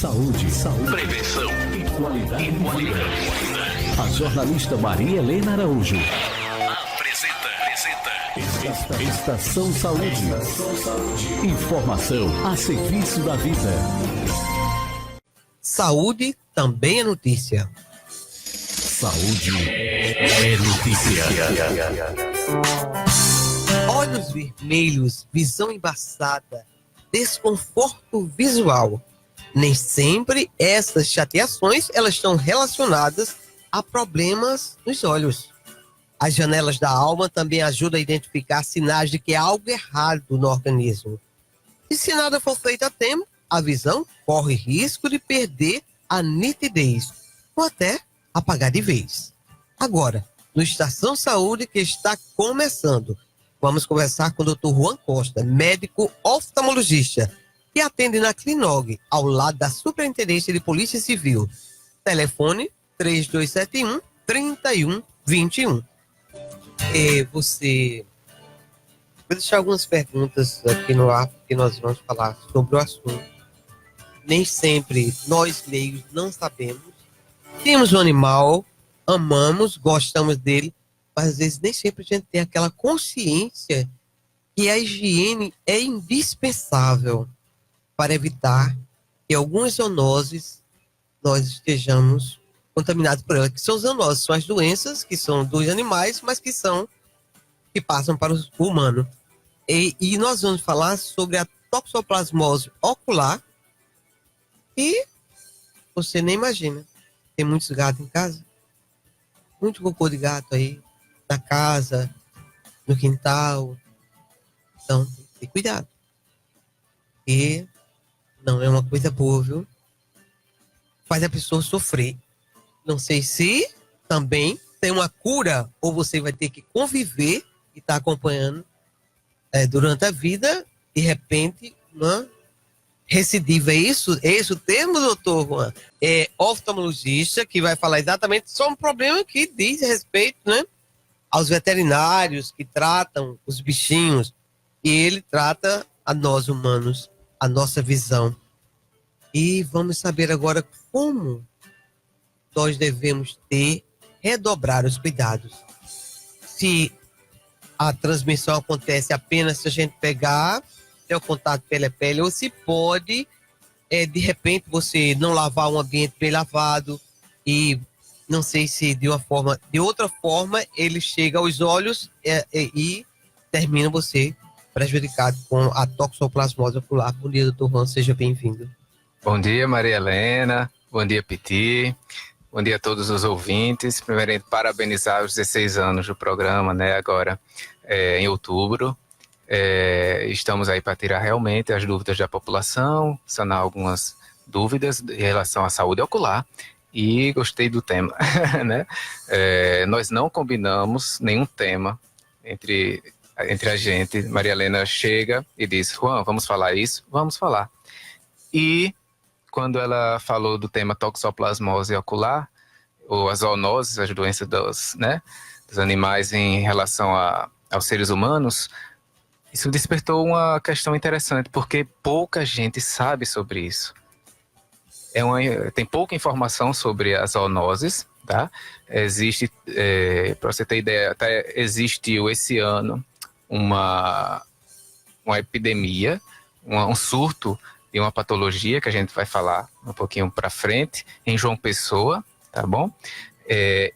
saúde, prevenção e qualidade de vida. vida. A jornalista Maria Helena Araújo Apresenta. Estação Saúde. Informação a serviço da vida. Saúde também é notícia. Saúde é notícia. Olhos vermelhos, visão embaçada, desconforto visual. Nem sempre essas chateações elas estão relacionadas a problemas nos olhos. As janelas da alma também ajudam a identificar sinais de que há algo errado no organismo. E se nada for feito a tempo, a visão corre risco de perder a nitidez ou até apagar de vez. Agora, no Estação Saúde que está começando, vamos conversar com o Dr. Juan Costa, médico oftalmologista, que atende na Clinog, ao lado da Superintendência de Polícia Civil. Telefone 3271-3121. Vou deixar algumas perguntas aqui no ar, porque nós vamos falar sobre o assunto. Nem sempre nós leigos não sabemos. Temos um animal, amamos, gostamos dele, mas às vezes nem sempre a gente tem aquela consciência que a higiene é indispensável para evitar que algumas zoonoses nós estejamos contaminados por ela. Que são zoonoses, são as doenças que são dos animais, mas que passam para o humano. E nós vamos falar sobre a toxoplasmose ocular, e você nem imagina. Tem muitos gatos em casa, muito cocô de gato aí, na casa, no quintal. Então, tem que ter cuidado. E não é uma coisa boa, viu? Faz a pessoa sofrer. Não sei se também tem uma cura, ou você vai ter que conviver e estar acompanhando durante a vida, de repente, uma recidiva. É isso? É esse o termo, doutor Juan? É oftalmologista que vai falar exatamente sobre um problema que diz respeito, né, aos veterinários que tratam os bichinhos, e ele trata a nós humanos, a nossa visão. E vamos saber agora como nós devemos redobrar os cuidados. Se a transmissão acontece apenas se a gente ter o contato pele a pele, ou se pode, de repente, você não lavar um ambiente bem lavado, e não sei se de outra forma, ele chega aos olhos e termina você prejudicado com a toxoplasmose ocular. Bom dia, doutor Juan, seja bem-vindo. Bom dia, Maria Helena. Bom dia, Piti. Bom dia a todos os ouvintes. Primeiramente, parabenizar os 16 anos do programa, né, agora em outubro. Estamos aí para tirar realmente as dúvidas da população, sanar algumas dúvidas em relação à saúde ocular, e gostei do tema, né? Nós não combinamos nenhum tema entre a gente. Maria Helena chega e diz: Juan, vamos falar isso? Vamos falar. E quando ela falou do tema toxoplasmose ocular, ou as zoonoses, as doenças dos animais em relação aos seres humanos, isso despertou uma questão interessante, porque pouca gente sabe sobre isso. Tem pouca informação sobre as zoonoses, tá? Existe, para você ter ideia, até existiu esse ano uma epidemia, um surto de uma patologia que a gente vai falar um pouquinho para frente, em João Pessoa, tá bom?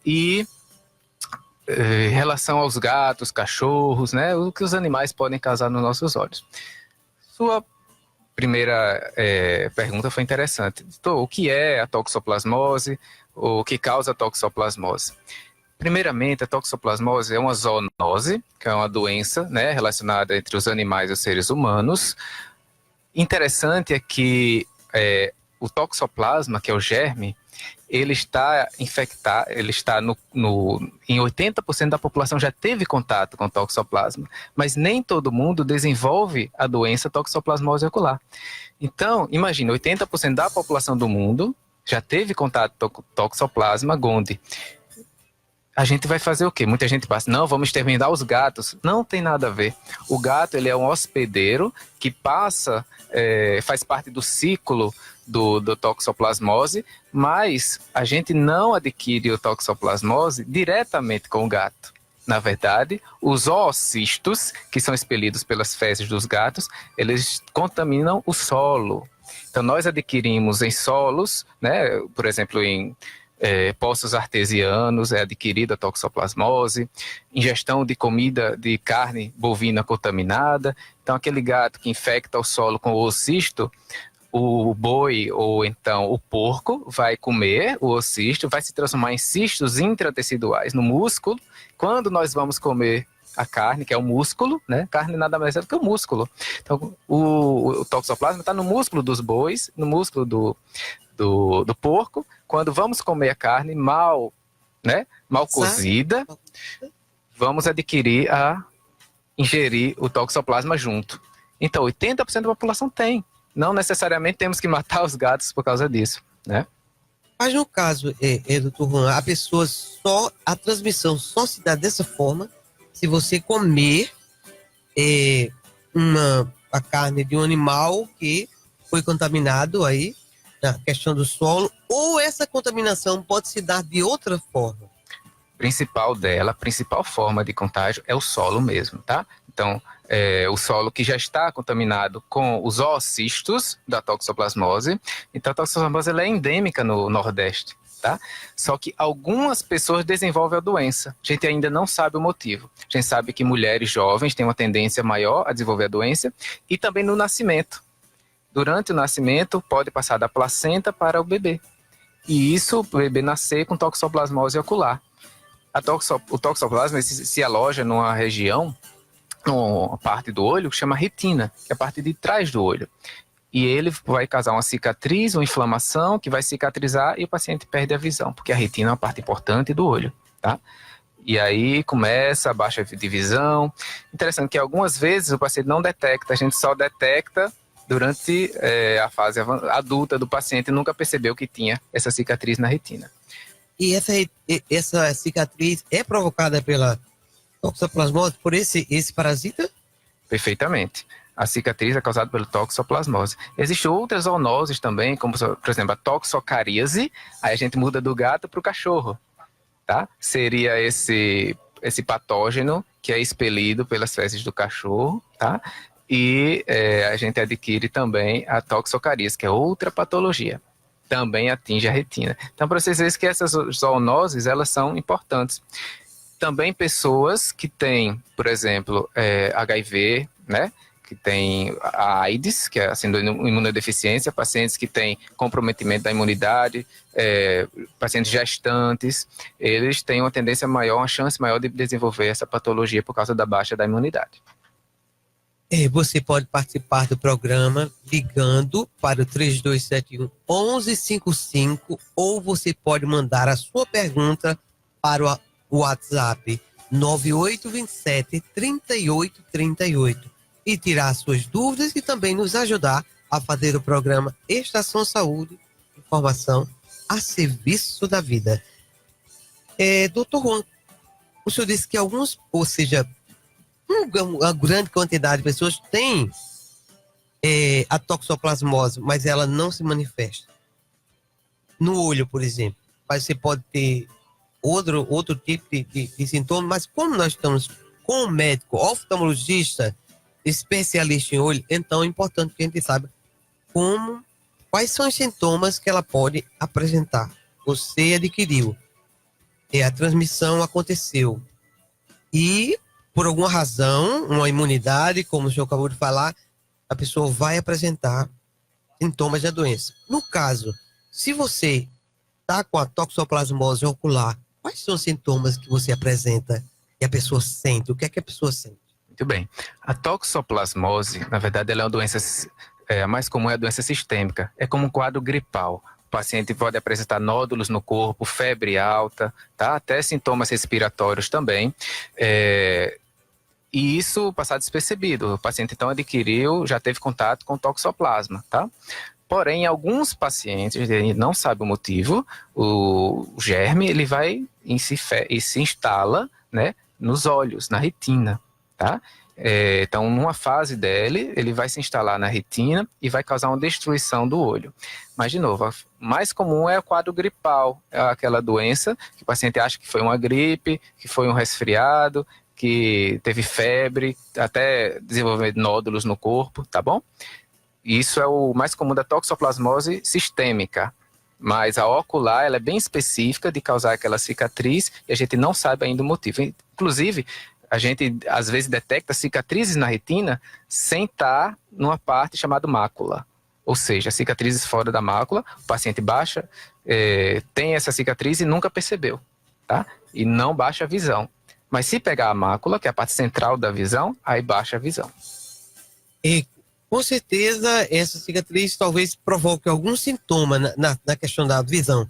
Em relação aos gatos, cachorros, né, o que os animais podem causar nos nossos olhos. Sua primeira pergunta foi interessante. Doutor, o que é a toxoplasmose? O que causa a toxoplasmose? Primeiramente, a toxoplasmose é uma zoonose, que é uma doença, né, relacionada entre os animais e os seres humanos. Interessante é que o toxoplasma, que é o germe, ele está infectado, ele está em 80% da população já teve contato com toxoplasma, mas nem todo mundo desenvolve a doença toxoplasmose ocular. Então, imagina, 80% da população do mundo já teve contato com toxoplasma gondii. a gente vai fazer o quê? Muita gente passa, não, vamos exterminar os gatos. Não tem nada a ver. O gato, ele é um hospedeiro que passa, faz parte do ciclo do toxoplasmose, mas a gente não adquire o toxoplasmose diretamente com o gato. Na verdade, os oocistos, que são expelidos pelas fezes dos gatos, eles contaminam o solo. Então, nós adquirimos em solos, né, por exemplo, em poços artesianos, é adquirida a toxoplasmose, ingestão de comida de carne bovina contaminada. Então, aquele gato que infecta o solo com o oocisto, o boi ou então o porco vai comer o oocisto, vai se transformar em cistos intrateciduais no músculo. Quando nós vamos comer a carne, que é o músculo, né? Carne nada mais é do que o músculo. Então, o toxoplasma está no músculo dos bois, no músculo do porco. Quando vamos comer a carne mal cozida, vamos ingerir o toxoplasma junto. Então, 80% da população tem. Não necessariamente temos que matar os gatos por causa disso, né? Mas no caso, doutor Juan, a transmissão só se dá dessa forma se você comer a carne de um animal que foi contaminado aí, na questão do solo, ou essa contaminação pode se dar de outra forma? A principal forma de contágio é o solo mesmo, tá? Então, o solo que já está contaminado com os oocistos da toxoplasmose. Então, a toxoplasmose ela é endêmica no Nordeste, tá? Só que algumas pessoas desenvolvem a doença. A gente ainda não sabe o motivo. A gente sabe que mulheres jovens têm uma tendência maior a desenvolver a doença e também no nascimento. Durante o nascimento, pode passar da placenta para o bebê. E isso, o bebê nascer com toxoplasmose ocular. O toxoplasma se aloja numa região, numa parte do olho, que chama retina, que é a parte de trás do olho. E ele vai causar uma cicatriz, uma inflamação, que vai cicatrizar e o paciente perde a visão, porque a retina é uma parte importante do olho, tá? E aí começa a baixa de visão. Interessante que algumas vezes o paciente não detecta, a gente só detecta durante a fase adulta do paciente, nunca percebeu que tinha essa cicatriz na retina. E essa cicatriz é provocada pela toxoplasmose, por esse parasita? Perfeitamente. A cicatriz é causada pelo toxoplasmose. Existem outras zoonoses também, como, por exemplo, a toxocaríase. Aí a gente muda do gato para o cachorro, tá? Seria esse patógeno que é expelido pelas fezes do cachorro, tá? E a gente adquire também a toxocaríase, que é outra patologia. Também atinge a retina. Então, para vocês verem que essas zoonoses, elas são importantes. Também pessoas que têm, por exemplo, HIV, né? Que tem a AIDS, que é a síndrome de imunodeficiência, pacientes que têm comprometimento da imunidade, pacientes gestantes, eles têm uma tendência maior, uma chance maior de desenvolver essa patologia por causa da baixa da imunidade. Você pode participar do programa ligando para o 3271-1155 ou você pode mandar a sua pergunta para o WhatsApp 9827-3838 e tirar suas dúvidas e também nos ajudar a fazer o programa Estação Saúde, informação a serviço da vida. Doutor Juan, o senhor disse que uma grande quantidade de pessoas tem a toxoplasmose, mas ela não se manifesta. No olho, por exemplo. Mas você pode ter outro tipo de sintoma, mas como nós estamos com um médico oftalmologista, especialista em olho, então é importante que a gente saiba quais são os sintomas que ela pode apresentar. Você adquiriu, a transmissão aconteceu e por alguma razão, uma imunidade, como o senhor acabou de falar, a pessoa vai apresentar sintomas da doença. No caso, se você está com a toxoplasmose ocular, quais são os sintomas que você apresenta e a pessoa sente? O que é que a pessoa sente? Muito bem. A toxoplasmose, na verdade, ela é uma doença, a mais comum é a doença sistêmica. É como um quadro gripal. O paciente pode apresentar nódulos no corpo, febre alta, tá? Até sintomas respiratórios também. E isso passar despercebido. O paciente então adquiriu, já teve contato com toxoplasma, tá? Porém, em alguns pacientes, a gente não sabe o motivo, o germe ele vai e se instala, né, nos olhos, na retina, tá? Então, numa fase dele, ele vai se instalar na retina e vai causar uma destruição do olho. Mas, de novo, a mais comum é o quadro gripal, é aquela doença que o paciente acha que foi uma gripe, que foi um resfriado, que teve febre, até desenvolver nódulos no corpo, tá bom? Isso é o mais comum da toxoplasmose sistêmica. Mas a ocular, ela é bem específica de causar aquela cicatriz e a gente não sabe ainda o motivo. Inclusive, a gente às vezes detecta cicatrizes na retina sem estar numa parte chamada mácula. Ou seja, cicatrizes fora da mácula, o paciente baixa, tem essa cicatriz e nunca percebeu, tá? E não baixa a visão. Mas se pegar a mácula, que é a parte central da visão, aí baixa a visão. E, com certeza, essa cicatriz talvez provoque algum sintoma na questão da visão.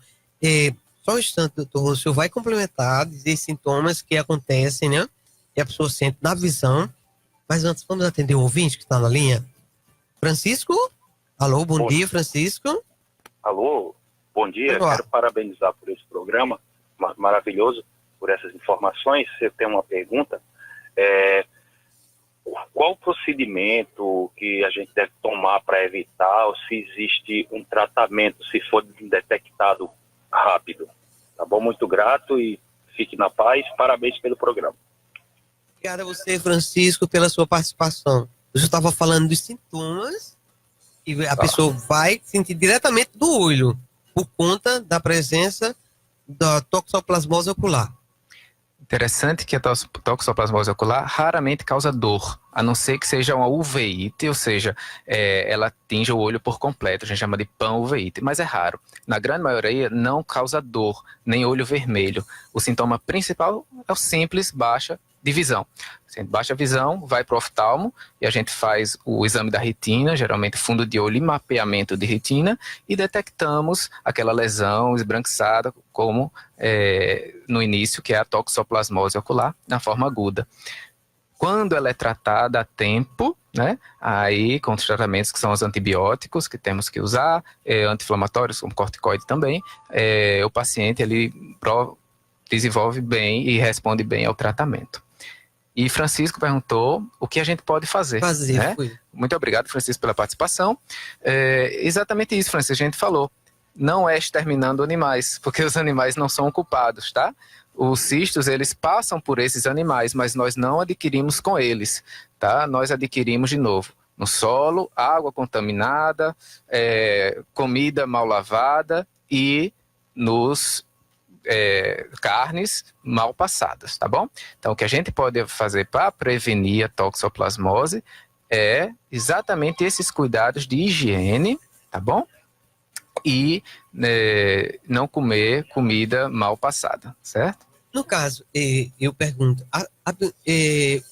Só um instante, doutor, o senhor vai complementar, dizer sintomas que acontecem, né? E a pessoa sente na visão. Mas antes, vamos atender o ouvinte que está na linha. Francisco? Alô, bom dia, Francisco. Alô, bom dia. Quero parabenizar por esse programa maravilhoso, por essas informações. Você tem uma pergunta. Qual o procedimento que a gente deve tomar para evitar, ou se existe um tratamento, se for detectado rápido? Tá bom? Muito grato e fique na paz. Parabéns pelo programa. Obrigado a você, Francisco, pela sua participação. Eu estava falando dos sintomas e a pessoa vai sentir diretamente do olho por conta da presença da toxoplasmose ocular. Interessante que a toxoplasmose ocular raramente causa dor, a não ser que seja uma uveíte, ou seja, ela atinge o olho por completo, a gente chama de pan-uveíte, mas é raro. Na grande maioria não causa dor, nem olho vermelho. O sintoma principal é o simples baixa de visão. Se a gente baixa a visão, vai para o oftalmo e a gente faz o exame da retina, geralmente fundo de olho e mapeamento de retina, e detectamos aquela lesão esbranquiçada, como no início, que é a toxoplasmose ocular, na forma aguda. Quando ela é tratada a tempo, né, aí com os tratamentos que são os antibióticos que temos que usar, anti-inflamatórios, como corticoide também, o paciente ele desenvolve bem e responde bem ao tratamento. E Francisco perguntou o que a gente pode fazer. Né? Muito obrigado, Francisco, pela participação. Exatamente isso, Francisco, a gente falou. Não é exterminando animais, porque os animais não são culpados, tá? Os cistos, eles passam por esses animais, mas nós não adquirimos com eles, tá? Nós adquirimos de novo no solo, água contaminada, comida mal lavada e nos carnes mal passadas, tá bom? Então, o que a gente pode fazer para prevenir a toxoplasmose é exatamente esses cuidados de higiene, tá bom? E não comer comida mal passada, certo? No caso, eu pergunto,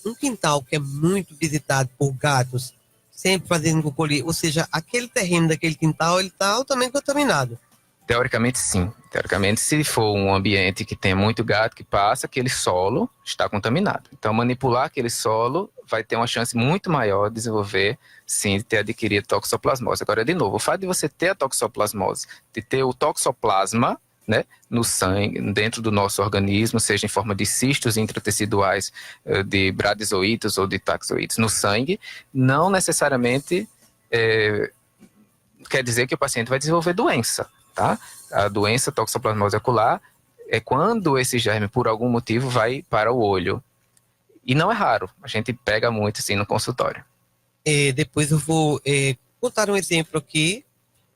um quintal que é muito visitado por gatos, sempre fazendo cocô, ou seja, aquele terreno daquele quintal, ele está altamente contaminado. Teoricamente, sim. Teoricamente, se for um ambiente que tem muito gato que passa, aquele solo está contaminado. Então, manipular aquele solo vai ter uma chance muito maior de desenvolver, sim, de ter adquirido toxoplasmose. Agora, de novo, o fato de você ter a toxoplasmose, de ter o toxoplasma, né, no sangue, dentro do nosso organismo, seja em forma de cistos intrateciduais, de bradizoítos ou de taxoítos no sangue, não necessariamente quer dizer que o paciente vai desenvolver doença. Tá? A doença toxoplasmose ocular é quando esse germe, por algum motivo, vai para o olho. E não é raro, a gente pega muito assim no consultório. Depois eu vou contar um exemplo aqui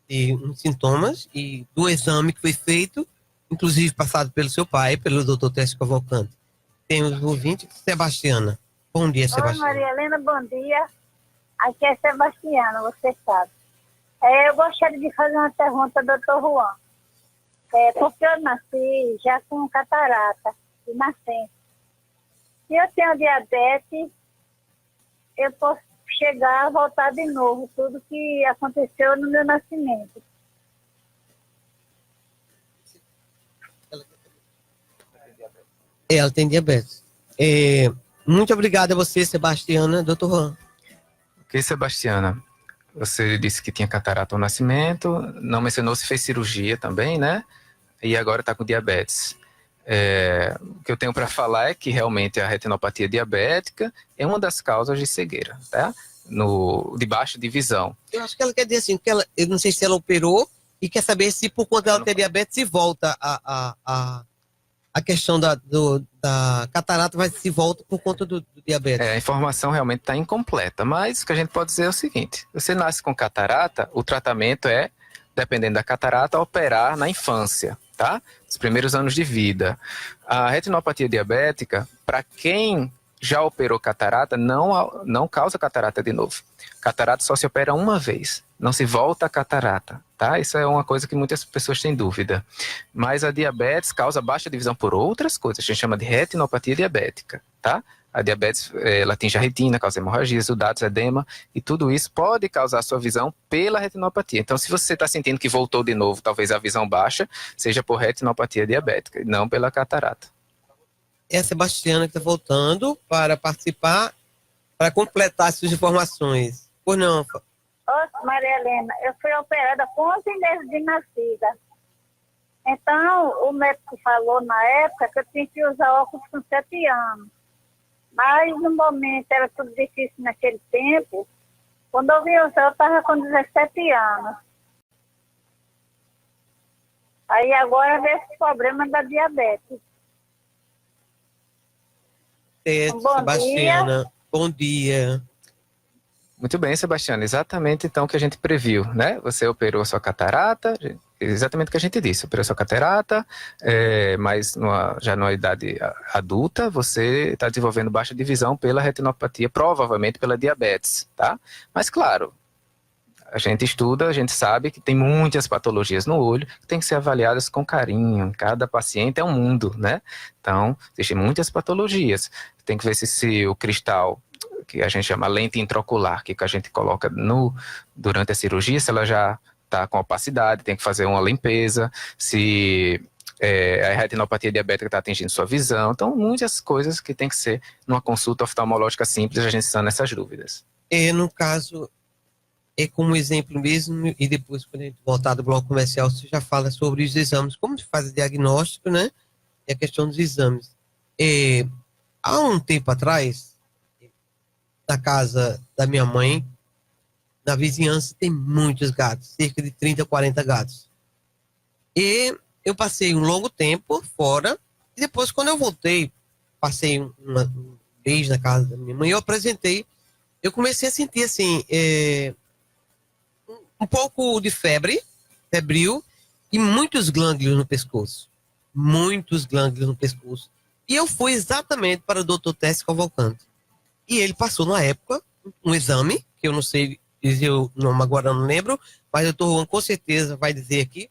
de uns sintomas e do exame que foi feito, inclusive passado pelo seu pai, pelo Dr. Técio Cavalcante. Temos o ouvinte, Sebastiana. Bom dia, Sebastiana. Oi, Maria Helena, bom dia. Aqui é Sebastiana, você sabe. Eu gostaria de fazer uma pergunta ao doutor Juan. Porque eu nasci já com catarata de nascença. Se eu tenho diabetes, eu posso chegar a voltar de novo tudo que aconteceu no meu nascimento. Ela tem diabetes. Muito obrigado a você, Sebastiana. Doutor Juan. Ok, Sebastiana. Você disse que tinha catarata ao nascimento, não mencionou se fez cirurgia também, né? E agora está com diabetes. O que eu tenho para falar é que realmente a retinopatia diabética é uma das causas de cegueira, tá? De baixa de visão. Eu acho que ela quer dizer assim, eu não sei se ela operou e quer saber se por conta dela ter diabetes se volta a questão da catarata se volta por conta do diabetes. A informação realmente está incompleta, mas o que a gente pode dizer é o seguinte: você nasce com catarata, o tratamento é, dependendo da catarata, operar na infância, tá? Os primeiros anos de vida. A retinopatia diabética, para quem já operou catarata, não causa catarata de novo. Catarata só se opera uma vez, não se volta a catarata, tá? Isso é uma coisa que muitas pessoas têm dúvida. Mas a diabetes causa baixa de visão por outras coisas, a gente chama de retinopatia diabética, tá? A diabetes, ela atinge a retina, causa hemorragia, exudados, edema, e tudo isso pode causar sua visão pela retinopatia. Então, se você está sentindo que voltou de novo, talvez a visão baixa, seja por retinopatia diabética, e não pela catarata. É a Sebastiana que está voltando para participar, para completar suas informações. Pois não? Ô, Maria Helena, eu fui operada com 11 meses de nascida. Então, o médico falou na época que eu tinha que usar óculos com 7 anos. Mas, no momento, era tudo difícil naquele tempo. Quando eu vim usar, eu estava com 17 anos. Aí, agora, veio esse problema da diabetes. Bom Sebastiana, dia. bom dia. Muito bem, Sebastiana, exatamente então o que a gente previu, né? Você operou a sua catarata, exatamente o que a gente disse, operou a sua catarata, mas já numa idade adulta, você está desenvolvendo baixa de visão pela retinopatia, provavelmente pela diabetes, tá? Mas claro, a gente estuda, a gente sabe que tem muitas patologias no olho que tem que ser avaliadas com carinho. Cada paciente é um mundo, né? Então, existem muitas patologias. Tem que ver se o cristal, que a gente chama lente intraocular, que a gente coloca durante a cirurgia, se ela já está com opacidade, tem que fazer uma limpeza, se a retinopatia diabética está atingindo sua visão. Então, muitas coisas que tem que ser numa consulta oftalmológica simples, a gente sana essas dúvidas. No caso, como exemplo mesmo, e depois, quando a gente voltar do bloco comercial, você já fala sobre os exames, como se faz o diagnóstico, né? E a questão dos exames. Há um tempo atrás, na casa da minha mãe, na vizinhança, tem muitos gatos, cerca de 30, 40 gatos. E eu passei um longo tempo fora, e depois, quando eu voltei, passei um mês na casa da minha mãe, eu comecei a sentir, assim, um pouco de febril, e muitos glândulos no pescoço. Muitos glândulos no pescoço. E eu fui exatamente para o Dr. Tess Cavalcante. E ele passou, na época, um exame, que eu não sei dizer o nome agora, eu não lembro, mas o Dr. Juan com certeza vai dizer aqui,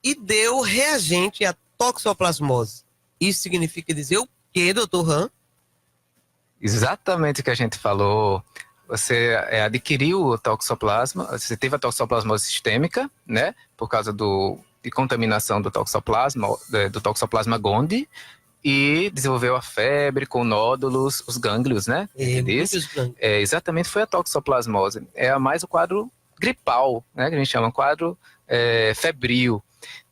e deu reagente à toxoplasmose. Isso significa dizer o quê, Dr. Juan? Exatamente o que a gente falou. Você adquiriu o toxoplasma, você teve a toxoplasmose sistêmica, né, por causa de contaminação do toxoplasma gondii, e desenvolveu a febre com nódulos, os gânglios, né? Exatamente, foi a toxoplasmose. Mais o quadro gripal, né, que a gente chama quadro febril.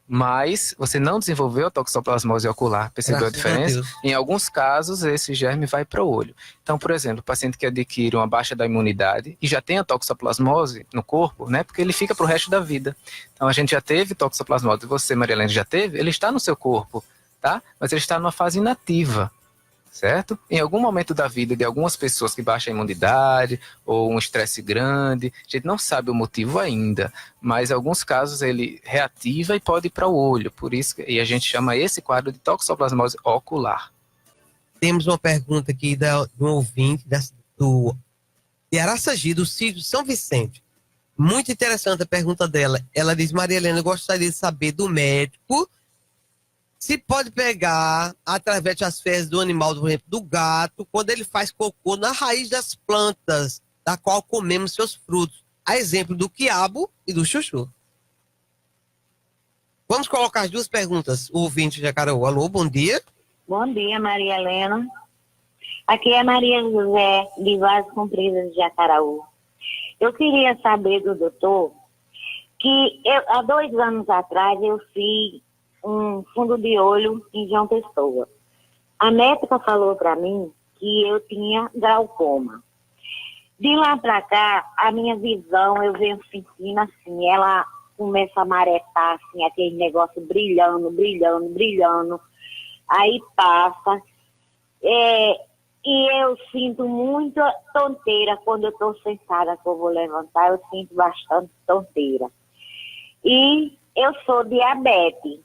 Mas você não desenvolveu a toxoplasmose ocular. Percebeu a diferença? Em alguns casos, esse germe vai para o olho. Então, por exemplo, o paciente que adquire uma baixa da imunidade e já tem a toxoplasmose no corpo, né? Porque ele fica para o resto da vida. Então, a gente já teve toxoplasmose. Você, Maria Helena, já teve? Ele está no seu corpo, tá? Mas ele está numa fase inativa, certo? Em algum momento da vida de algumas pessoas que baixam a imunidade ou um estresse grande, a gente não sabe o motivo ainda, mas em alguns casos ele reativa e pode ir para o olho, por isso que a gente chama esse quadro de toxoplasmose ocular. Temos uma pergunta aqui de um ouvinte de Araçagi, do sítio São Vicente. Muito interessante a pergunta dela. Ela diz: Maria Helena, eu gostaria de saber do médico se pode pegar, através das fezes do animal, por exemplo, do gato, quando ele faz cocô na raiz das plantas, da qual comemos seus frutos. A exemplo do quiabo e do chuchu. Vamos colocar as duas perguntas. O ouvinte de Jacareú. Alô, bom dia. Bom dia, Maria Helena. Aqui é Maria José, de Vaz Compridas de Jacaraú. Eu queria saber do doutor que há 2 anos atrás eu fiz um fundo de olho em João Pessoa. A médica falou para mim que eu tinha glaucoma. De lá para cá, a minha visão, eu venho sentindo assim, ela começa a maretar, assim, aquele negócio brilhando, brilhando, brilhando. Aí passa. E eu sinto muita tonteira quando eu estou sentada, que eu vou levantar, eu sinto bastante tonteira. E eu sou diabetes.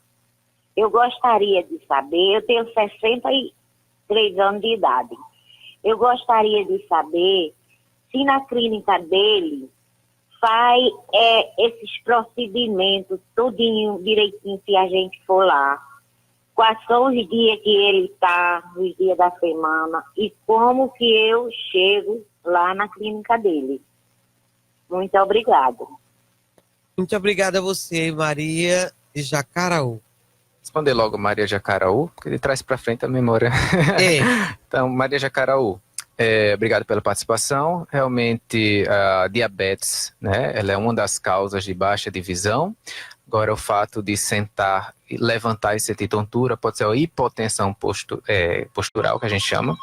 Eu gostaria de saber, eu tenho 63 anos de idade. Eu gostaria de saber se na clínica dele faz esses procedimentos, tudinho direitinho, se a gente for lá. Quais são os dias que ele está, os dias da semana, e como que eu chego lá na clínica dele. Muito obrigada. Muito obrigada a você, Maria de Jacaraú. Responder logo Maria Jacaraú, porque ele traz para frente a memória. Então, Maria Jacaraú, obrigado pela participação. Realmente, a diabetes, né, ela é uma das causas de baixa de visão. Agora, o fato de sentar, levantar e sentir tontura pode ser a hipotensão postural, que a gente chama,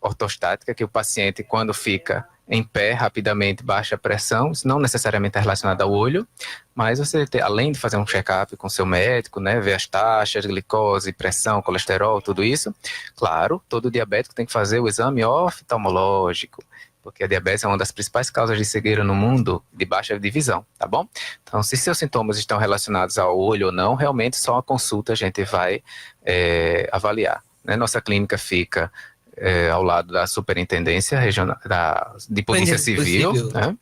ortostática, que o paciente, quando fica em pé, rapidamente baixa a pressão. Isso não necessariamente é relacionado ao olho, mas você, além de fazer um check-up com seu médico, né, ver as taxas, glicose, pressão, colesterol, tudo isso, claro, todo diabético tem que fazer o exame oftalmológico, porque a diabetes é uma das principais causas de cegueira no mundo, de baixa de visão, tá bom? Então, se seus sintomas estão relacionados ao olho ou não, realmente só a consulta a gente vai avaliar, né? Nossa clínica fica ao lado da Superintendência Regional de Polícia Civil, né,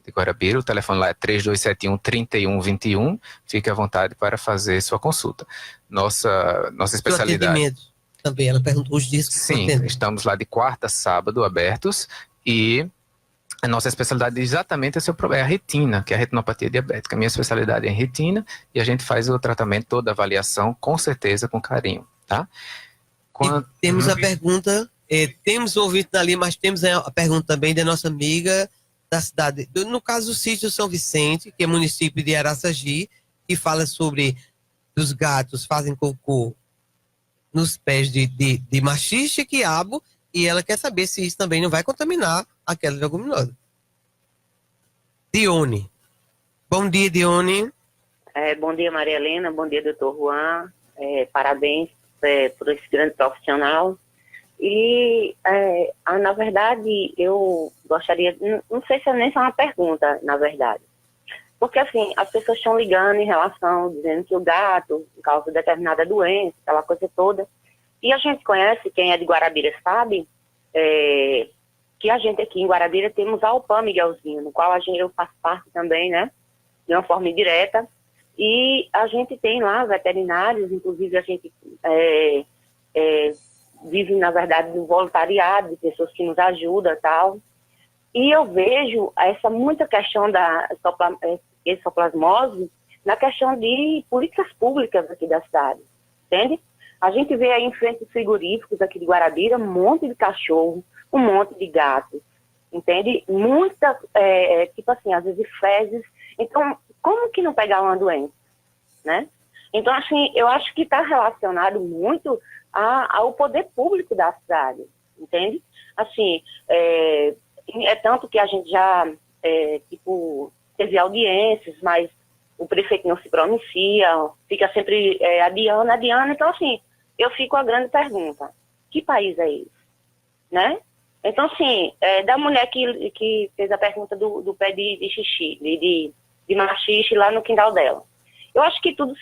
de Guarabira. O telefone lá é 3271-3121. Fique à vontade para fazer sua consulta. Nossa especialidade... Também, ela perguntou os dias que Sim, estamos lá de quarta a sábado abertos, e a nossa especialidade exatamente é a retina, que é a retinopatia diabética. A minha especialidade é em retina, e a gente faz o tratamento, toda a avaliação, com certeza, com carinho, tá? Temos a pergunta, temos um ouvinte ali, mas temos a pergunta também da nossa amiga da cidade, no caso do sítio São Vicente, que é município de Araçagi, que fala sobre os gatos fazem cocô nos pés de maxixe e quiabo, e ela quer saber se isso também não vai contaminar aquela leguminosa. Dione. Bom dia, Dione. Bom dia, Maria Helena. Bom dia, doutor Juan. Parabéns por esse grande profissional. E, na verdade, eu gostaria... Não sei se é nem só uma pergunta, na verdade. Porque, assim, as pessoas estão ligando em relação, dizendo que o gato causa determinada doença, aquela coisa toda. E a gente conhece, quem é de Guarabira sabe, que a gente aqui em Guarabira temos a UPAM Miguelzinho, no qual eu faço parte também, né, de uma forma indireta. E a gente tem lá veterinários, inclusive a gente vive, na verdade, do voluntariado, de pessoas que nos ajudam e tal. E eu vejo muita questão da exoplasmose na questão de políticas públicas aqui da cidade, entende? A gente vê aí em frente aos frigoríficos aqui de Guarabira um monte de cachorro, um monte de gato, entende? Muita, tipo assim, às vezes fezes. Então, como que não pegar uma doença, né? Então, assim, eu acho que está relacionado muito ao poder público da cidade, entende? Assim, tanto que a gente já, teve audiências, mas o prefeito não se pronuncia, fica sempre adiando. Então, assim, eu fico a grande pergunta: que país é esse? Né? Então, assim, da mulher que fez a pergunta do pé de xixi, de maxixe lá no quintal dela. Eu acho que tudo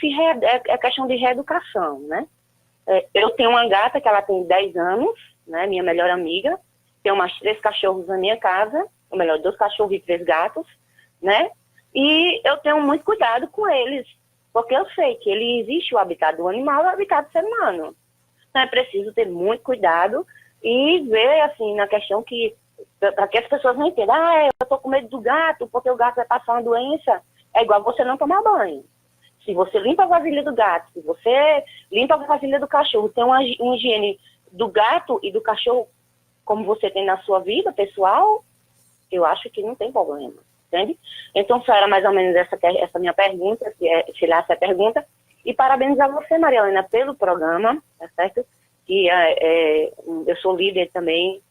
é questão de reeducação, né? Eu tenho uma gata que ela tem 10 anos, né? Minha melhor amiga. Tenho umas 3 cachorros na minha casa, ou melhor, 2 cachorros e 3 gatos, né? E eu tenho muito cuidado com eles, porque eu sei que existe o habitat do animal e o habitat do ser humano. Então é preciso ter muito cuidado e ver, assim, na questão para que as pessoas não entendam, eu estou com medo do gato, porque o gato vai passar uma doença. É igual você não tomar banho. Se você limpa a vasilha do gato, se você limpa a vasilha do cachorro, tem uma higiene do gato e do cachorro como você tem na sua vida pessoal, eu acho que não tem problema, entende? Então, só era mais ou menos essa minha pergunta, se lá essa pergunta, e parabenizar você, Maria Helena, pelo programa, tá certo? Que eu sou líder também,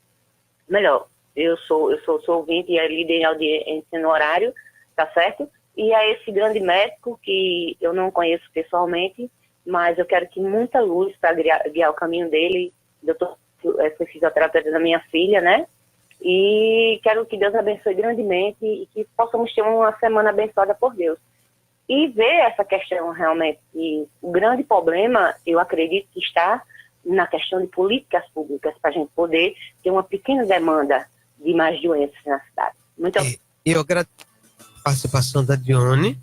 melhor, eu sou ouvinte e é líder em audiência no horário, tá certo? E a esse grande médico que eu não conheço pessoalmente, mas eu quero que muita luz para guiar o caminho dele. Eu sou fisioterapeuta da minha filha, né? E quero que Deus abençoe grandemente e que possamos ter uma semana abençoada por Deus. E ver essa questão realmente, e o grande problema, eu acredito que está na questão de políticas públicas, para a gente poder ter uma pequena demanda de mais doenças na cidade. Muito Eu agradeço a participação da Dione.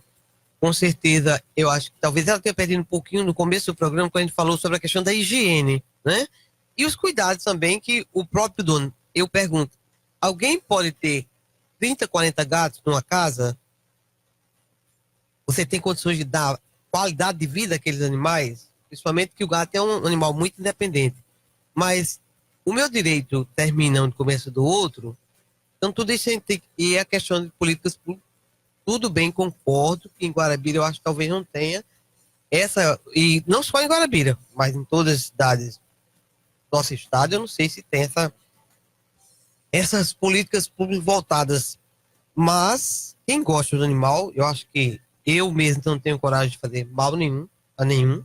Com certeza, eu acho que talvez ela tenha perdido um pouquinho no começo do programa, quando a gente falou sobre a questão da higiene, né? E os cuidados também que o próprio dono... Eu pergunto, alguém pode ter 30, 40 gatos numa casa? Você tem condições de dar qualidade de vida àqueles animais? Principalmente que o gato é um animal muito independente. Mas o meu direito termina onde começa do outro, então tudo isso e a questão de políticas públicas. Tudo bem, concordo que em Guarabira eu acho que talvez não tenha essa, e não só em Guarabira, mas em todas as cidades do nosso estado, eu não sei se tem essas políticas públicas voltadas. Mas quem gosta do animal, eu acho que eu mesmo não tenho coragem de fazer mal a nenhum.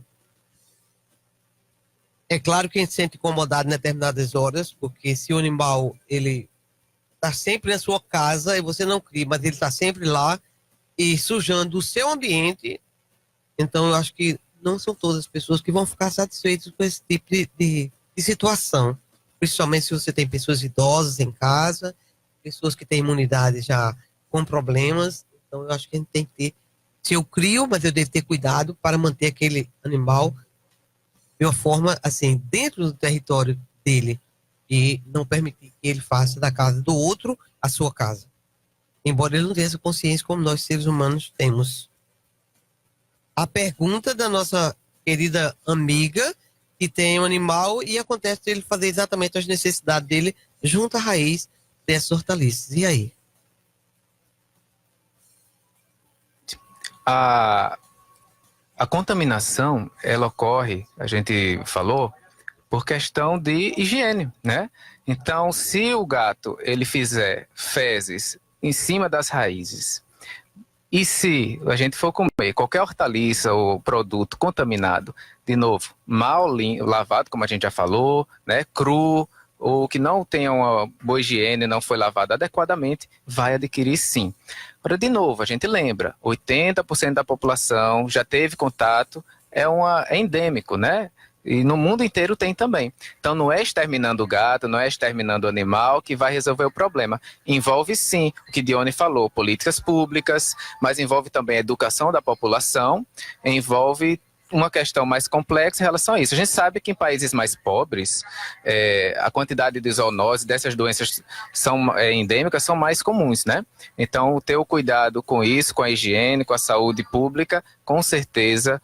É claro que a gente se sente incomodado em determinadas horas, porque se o animal, ele está sempre na sua casa e você não cria, mas ele está sempre lá e sujando o seu ambiente. Então eu acho que não são todas as pessoas que vão ficar satisfeitas com esse tipo de situação, principalmente se você tem pessoas idosas em casa, pessoas que têm imunidade já com problemas. Então eu acho que a gente tem que ter, se eu crio, mas eu devo ter cuidado para manter aquele animal de uma forma assim, dentro do território dele, e não permitir que ele faça da casa do outro a sua casa. Embora ele não tenha essa consciência como nós seres humanos temos. A pergunta da nossa querida amiga, que tem um animal e acontece ele fazer exatamente as necessidades dele junto à raiz dessas hortaliças. E aí? A contaminação, ela ocorre, a gente falou, por questão de higiene, né? Então, se o gato ele fizer fezes em cima das raízes, e se a gente for comer qualquer hortaliça ou produto contaminado, de novo, mal lavado, como a gente já falou, né, cru, ou que não tenha uma boa higiene, não foi lavado adequadamente, vai adquirir sim. Agora, de novo, a gente lembra, 80% da população já teve contato, é endêmico, né? E no mundo inteiro tem também. Então não é exterminando o gato, não é exterminando o animal que vai resolver o problema. Envolve sim, o que Dione falou, políticas públicas, mas envolve também a educação da população, envolve uma questão mais complexa em relação a isso. A gente sabe que em países mais pobres, a quantidade de zoonose dessas doenças endêmicas são mais comuns, né? Então, ter o cuidado com isso, com a higiene, com a saúde pública, com certeza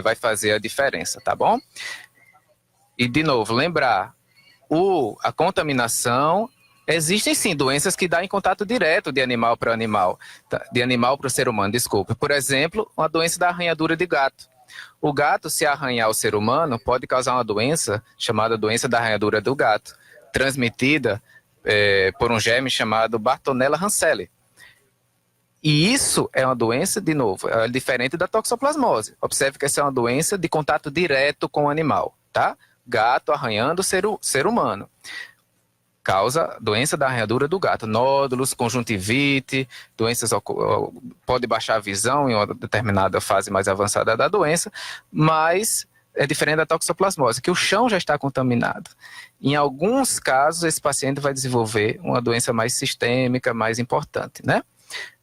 vai fazer a diferença, tá bom? E, de novo, lembrar, a contaminação, existem sim doenças que dão em contato direto de animal para animal, de animal para o ser humano, desculpe. Por exemplo, uma doença da arranhadura de gato. O gato, se arranhar o ser humano, pode causar uma doença chamada doença da arranhadura do gato, transmitida por um germe chamado Bartonella hanseatic. E isso é uma doença, de novo, é diferente da toxoplasmose. Observe que essa é uma doença de contato direto com o animal, tá? Gato arranhando o ser humano. Causa doença da arranhadura do gato, nódulos, conjuntivite, doenças, pode baixar a visão em uma determinada fase mais avançada da doença, mas é diferente da toxoplasmose, que o chão já está contaminado. Em alguns casos, esse paciente vai desenvolver uma doença mais sistêmica, mais importante, né?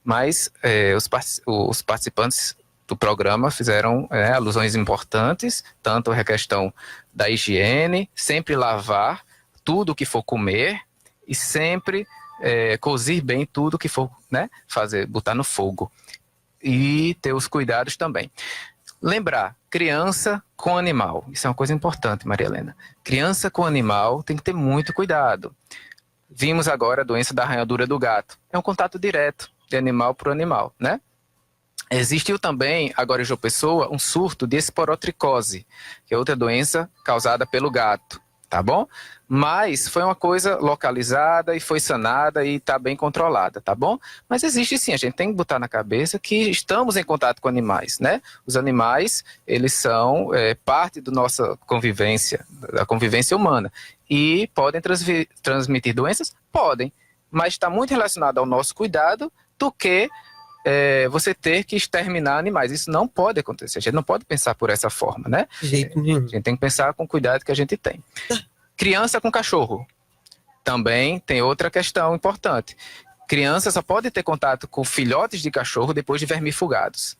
Mas os participantes do programa fizeram alusões importantes, tanto a questão da higiene, sempre lavar tudo que for comer e sempre cozir bem tudo que for, né, botar no fogo. E ter os cuidados também. Lembrar, criança com animal. Isso é uma coisa importante, Maria Helena. Criança com animal tem que ter muito cuidado. Vimos agora a doença da arranhadura do gato. É um contato direto de animal para o animal, né? Existiu também, agora em João Pessoa, um surto de esporotricose, que é outra doença causada pelo gato, tá bom? Mas foi uma coisa localizada e foi sanada e está bem controlada, tá bom? Mas existe sim, a gente tem que botar na cabeça que estamos em contato com animais, né? Os animais, eles são parte da nossa convivência, da convivência humana. E podem transmitir doenças? Podem, mas está muito relacionado ao nosso cuidado do que você ter que exterminar animais. Isso não pode acontecer, a gente não pode pensar por essa forma, né? De jeito nenhum. A gente tem que pensar com o cuidado que a gente tem. Criança com cachorro. Também tem outra questão importante. Criança só pode ter contato com filhotes de cachorro depois de vermifugados,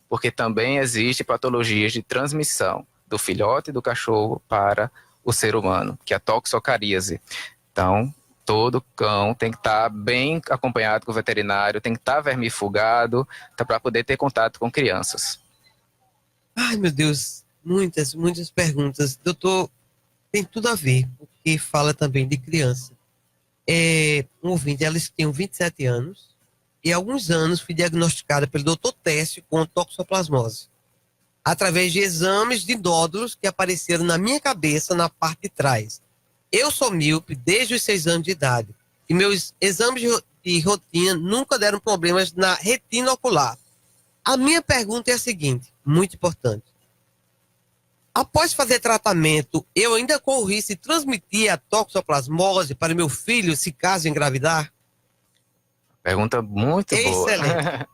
porque também existe patologias de transmissão do filhote do cachorro para o ser humano, que é a toxocaríase. Então, todo cão tem que estar bem acompanhado com o veterinário, tem que estar vermifugado, para poder ter contato com crianças. Ai, meu Deus, muitas perguntas. Doutor, tem tudo a ver, porque fala também de criança. Um ouvinte, ela tem 27 anos, e há alguns anos fui diagnosticada pelo doutor Técio com toxoplasmose, através de exames de nódulos que apareceram na minha cabeça, na parte de trás. Eu sou míope desde os 6 anos de idade, e meus exames de rotina nunca deram problemas na retina ocular. A minha pergunta é a seguinte, muito importante. Após fazer tratamento, eu ainda corro risco de transmitir a toxoplasmose para meu filho, se caso engravidar? Pergunta muito boa. Excelente.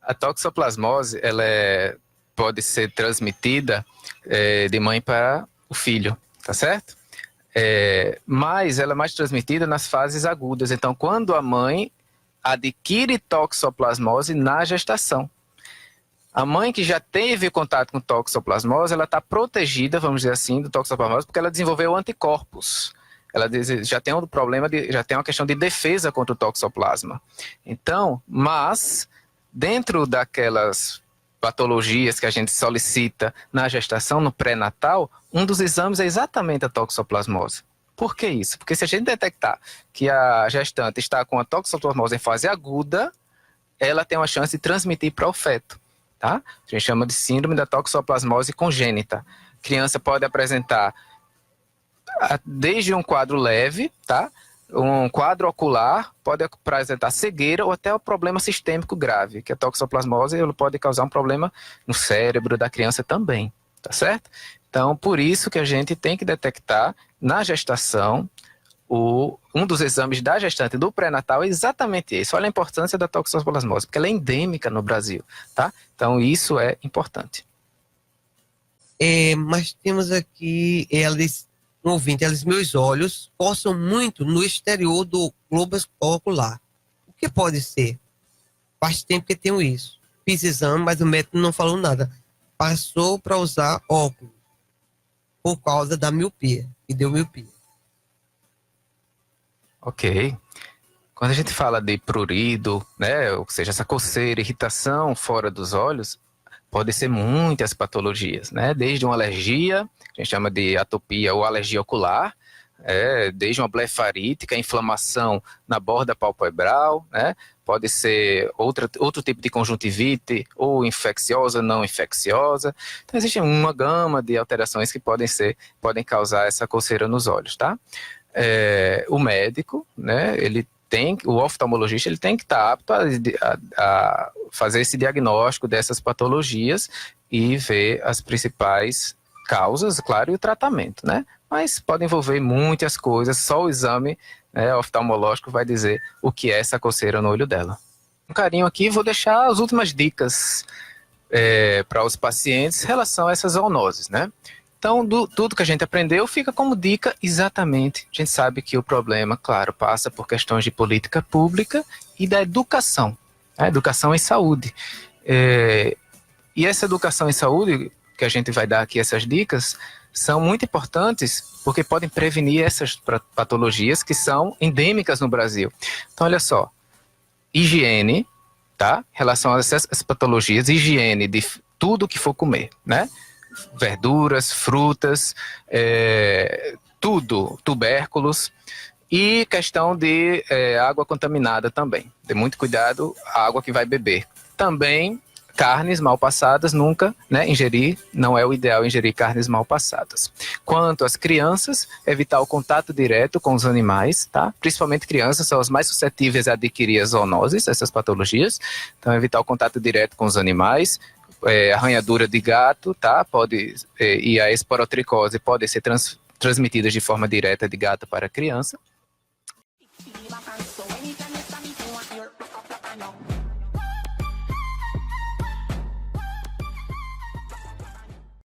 A toxoplasmose, ela pode ser transmitida de mãe para o filho, tá certo? Mas ela é mais transmitida nas fases agudas. Então, quando a mãe adquire toxoplasmose na gestação. A mãe que já teve contato com toxoplasmose, ela está protegida, vamos dizer assim, do toxoplasmose, porque ela desenvolveu anticorpos. Ela já tem um problema, já tem uma questão de defesa contra o toxoplasma. Então, mas, dentro daquelas patologias que a gente solicita na gestação, no pré-natal, um dos exames é exatamente a toxoplasmose. Por que isso? Porque se a gente detectar que a gestante está com a toxoplasmose em fase aguda, ela tem uma chance de transmitir para o feto. Tá? A gente chama de síndrome da toxoplasmose congênita. A criança pode apresentar desde um quadro leve, tá? Um quadro ocular, pode apresentar cegueira ou até um problema sistêmico grave, que a toxoplasmose pode causar um problema no cérebro da criança também, tá certo? Então, por isso que a gente tem que detectar na gestação um dos exames da gestante do pré-natal é exatamente esse. Olha a importância da toxoplasmose, porque ela é endêmica no Brasil, tá? Então, isso é importante. Mas temos aqui, um ouvinte, meus olhos coçam muito no exterior do globo ocular. O que pode ser? Faz tempo que tenho isso. Fiz exame, mas o médico não falou nada. Passou para usar óculos por causa da miopia, e deu miopia. Ok. Quando a gente fala de prurido, né, ou seja, essa coceira, irritação fora dos olhos, pode ser muitas patologias, né? Desde uma alergia, que a gente chama de atopia ou alergia ocular, desde uma blefarítica, inflamação na borda palpebral, né? Pode ser outro tipo de conjuntivite, ou infecciosa, não infecciosa. Então, existe uma gama de alterações que podem causar essa coceira nos olhos, tá? O médico, né, o oftalmologista, ele tem que estar apto a fazer esse diagnóstico dessas patologias e ver as principais causas, claro, e o tratamento, né? Mas pode envolver muitas coisas, só o exame oftalmológico vai dizer o que é essa coceira no olho dela. Um carinho aqui, vou deixar as últimas dicas para os pacientes em relação a essas zoonoses, né? Então, tudo que a gente aprendeu fica como dica exatamente. A gente sabe que o problema, claro, passa por questões de política pública e da educação. A educação em saúde. E essa educação em saúde, que a gente vai dar aqui essas dicas, são muito importantes porque podem prevenir essas patologias que são endêmicas no Brasil. Então, olha só, higiene, tá? Em relação a essas patologias, higiene de tudo que for comer, né? Verduras, frutas, tudo, tubérculos, E questão de água contaminada também. Ter muito cuidado a água que vai beber. Também carnes mal passadas, nunca, né, ingerir, não é o ideal ingerir carnes mal passadas. Quanto às crianças, evitar o contato direto com os animais, tá? Principalmente crianças são as mais suscetíveis a adquirir as zoonoses, essas patologias. Então, evitar o contato direto com os animais, arranhadura de gato, tá? E a esporotricose pode ser transmitida de forma direta de gato para criança.